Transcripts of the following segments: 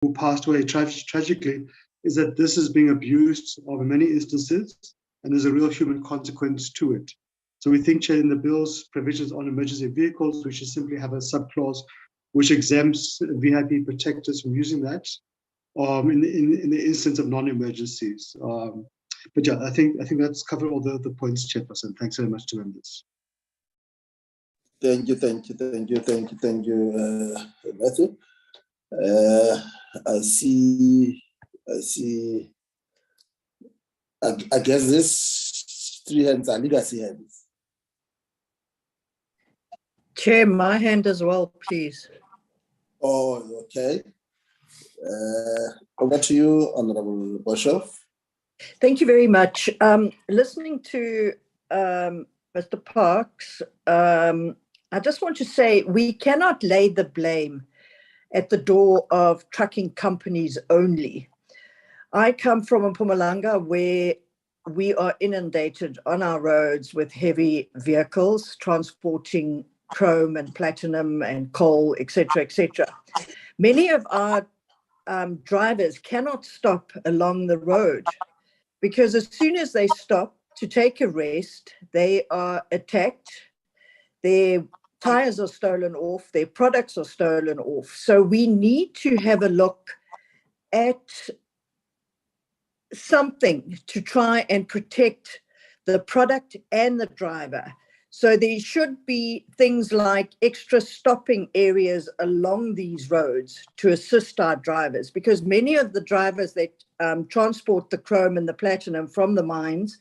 who passed away tragically, is that this is being abused in many instances, and there's a real human consequence to it. So we think, Chair, in the bill's provisions on emergency vehicles, we should simply have a subclause which exempts VIP protectors from using that in the instance of non-emergencies. But yeah, I think that's covered all the points, Chairperson. Thanks very much to members. Thank you, Matthew. I see. I guess this 3 hands are legacy hands. Chair, my hand as well, please. Oh, okay. Over to you, Honorable Boshoff. Thank you very much. Listening to Mr. Parks, I just want to say we cannot lay the blame at the door of trucking companies only. I come from Mpumalanga, where we are inundated on our roads with heavy vehicles transporting chrome and platinum and coal, etc., etc. Many of our drivers cannot stop along the road because as soon as they stop to take a rest, they are attacked, their tires are stolen off, their products are stolen off. So we need to have a look at something to try and protect the product and the driver. So there should be things like extra stopping areas along these roads to assist our drivers, because many of the drivers that transport the chrome and the platinum from the mines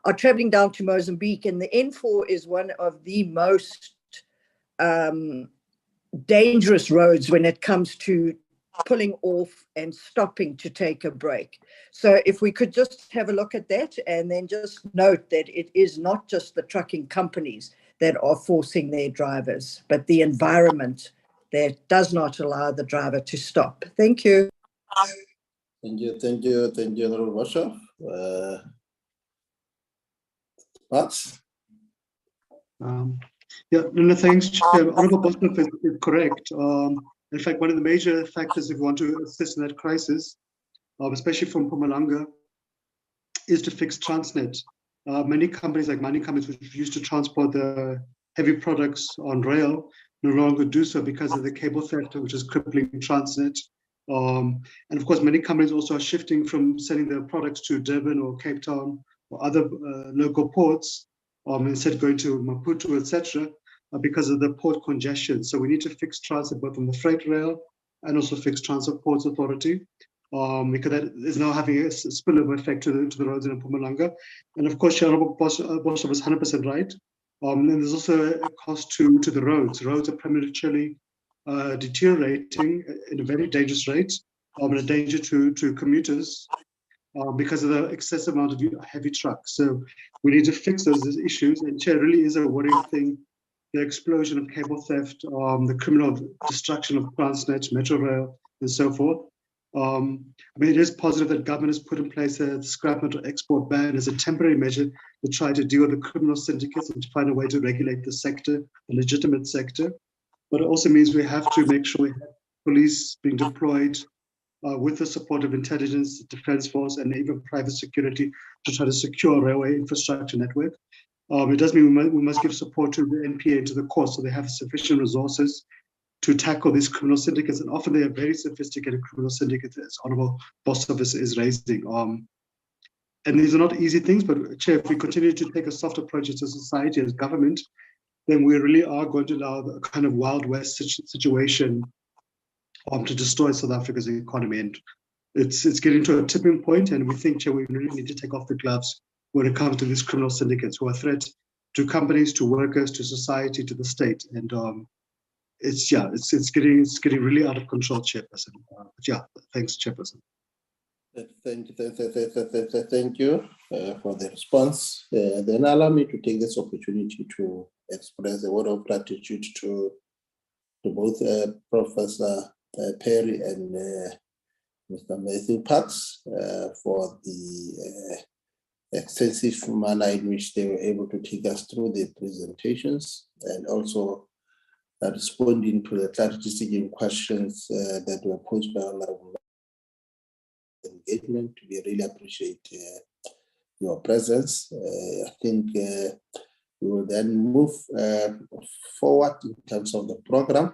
are traveling down to Mozambique, and the N4 is one of the most dangerous roads when it comes to pulling off and stopping to take a break. So if we could just have a look at that and then just note that it is not just the trucking companies that are forcing their drivers, but the environment that does not allow the driver to stop. Thank you. Thank you, Honorable Boshoff. Parks? Yeah, no, thanks, Chair. Honorable Boshoff is correct. In fact, one of the major factors if we want to assist in that crisis, especially from Mpumalanga, is to fix Transnet. Many companies like mining companies which used to transport the heavy products on rail no longer do so because of the cable theft, which is crippling Transnet. And of course, many companies also are shifting from sending their products to Durban or Cape Town or other local ports, instead of going to Maputo, etc., because of the port congestion. So we need to fix Transnet both on the freight rail and also fix Transport Ports Authority, because that is now having a spillover effect to the roads in Mpumalanga. And of course, Honorable Boshoff is 100% right. And there's also a cost to the roads. Roads are prematurely deteriorating at a very dangerous rate, and a danger to commuters because of the excessive amount of heavy trucks. So we need to fix those issues. And Chair, really is a worrying thing. The explosion of cable theft, the criminal destruction of Transnet, Metro Rail, and so forth. I mean, it is positive that government has put in place a scrap metal export ban as a temporary measure to try to deal with the criminal syndicates and to find a way to regulate the sector, the legitimate sector. But it also means we have to make sure we have police being deployed with the support of intelligence, defense force, and even private security to try to secure railway infrastructure network. It does mean we must give support to the NPA and to the courts so they have sufficient resources to tackle these criminal syndicates. And often they are very sophisticated criminal syndicates, as Honorable Boshoff is raising. And these are not easy things, but Chair, if we continue to take a soft approach as a society, as government, then we really are going to allow a kind of Wild West situation to destroy South Africa's economy. And it's getting to a tipping point, and we think, Chair, we really need to take off the gloves when it comes to these criminal syndicates who are a threat to companies, to workers, to society, to the state. And it's getting really out of control, Chairperson. Thanks, Chairperson. Thank you for the response. Then allow me to take this opportunity to express a word of gratitude to both Professor Perry and Mr. Matthew Parks for the extensive manner in which they were able to take us through the presentations, and also responding to the clarity-seeking questions that were posed by Honorable engagement. We really appreciate your presence. I think we will then move forward in terms of the program.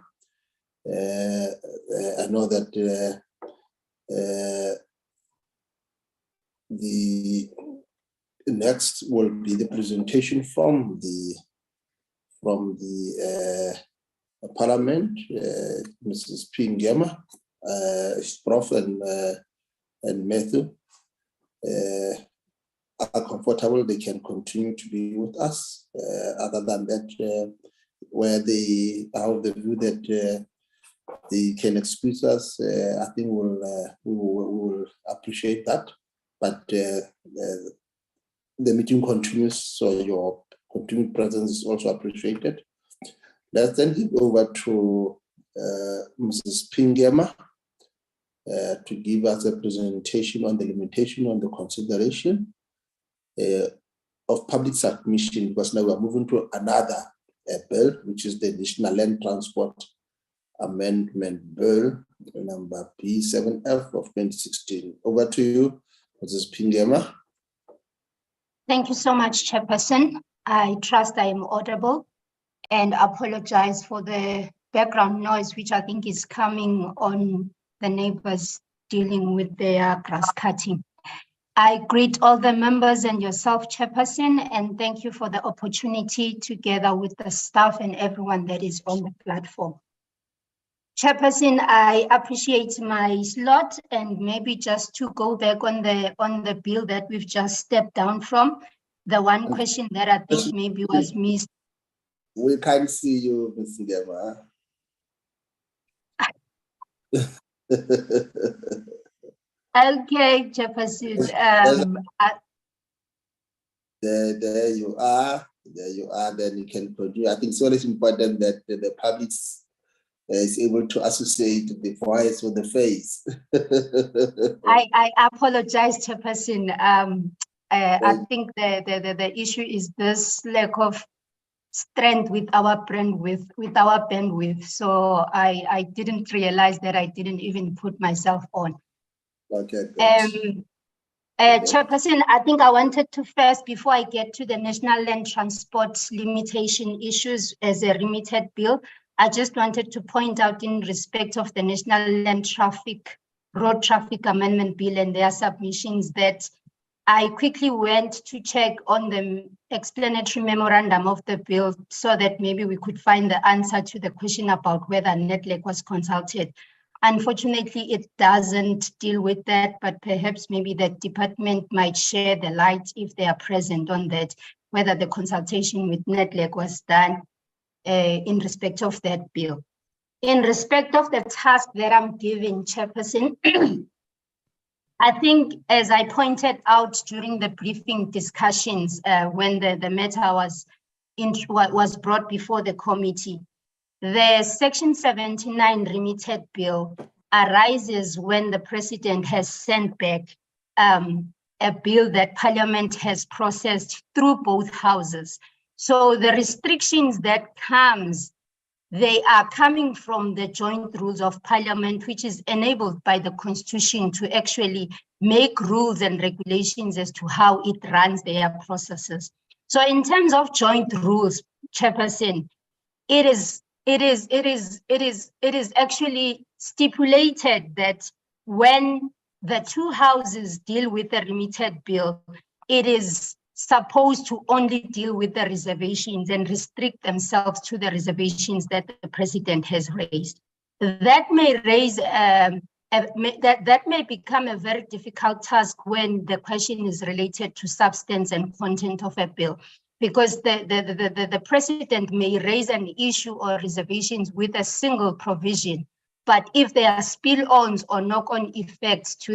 I know that the next will be the presentation from the Parliament, Mrs. P. Ngema, Prof. and Matthew. Are comfortable, they can continue to be with us. Other than that, where they have the view that they can excuse us, I think we will appreciate that. But the meeting continues, so your continued presence is also appreciated. Let's then give over to Mrs. P. Ngema to give us a presentation on the limitation on the consideration of public submission, because now we're moving to another bill, which is the National Land Transport Amendment Bill, number B7F of 2016. Over to you, Mrs. P. Ngema. Thank you so much, Chairperson. I trust I am audible and apologize for the background noise, which I think is coming on the neighbors dealing with their grass cutting. I greet all the members and yourself, Chairperson, and thank you for the opportunity together with the staff and everyone that is on the platform. Chairperson, I appreciate my slot, and maybe just to go back on the bill that we've just stepped down from, the one question that I think maybe was missed. We can't see you, Ms. Ngema. Okay, Chairperson. There you are. There you are. Then you can continue. I think it's always important that the public is able to associate the voice with the face. I apologize, Chairperson. I think the issue is this lack of strength with our bandwidth. So I didn't realize that I didn't even put myself on. Okay. Chairperson, I think I wanted to first, before I get to the National Land Transport limitation issues as a remitted bill, I just wanted to point out in respect of the National Land Road Traffic Amendment Bill and their submissions that I quickly went to check on the explanatory memorandum of the bill so that maybe we could find the answer to the question about whether NEDLAC was consulted. Unfortunately, it doesn't deal with that, but perhaps maybe the department might share the light if they are present on that, whether the consultation with NEDLAC was done in respect of that bill. In respect of the task that I'm giving, Chairperson, I think, as I pointed out during the briefing discussions when the matter was brought before the committee, the Section 79 remitted bill arises when the President has sent back a bill that Parliament has processed through both houses. So the restrictions that they are coming from the joint rules of Parliament, which is enabled by the Constitution to actually make rules and regulations as to how it runs their processes. So in terms of joint rules, Chairperson, it is actually stipulated that when the two houses deal with the remitted bill, it is supposed to only deal with the reservations and restrict themselves to the reservations that the President has raised. That may raise that may become a very difficult task when the question is related to substance and content of a bill, because the President may raise an issue or reservations with a single provision, but if there are spill-ons or knock-on effects to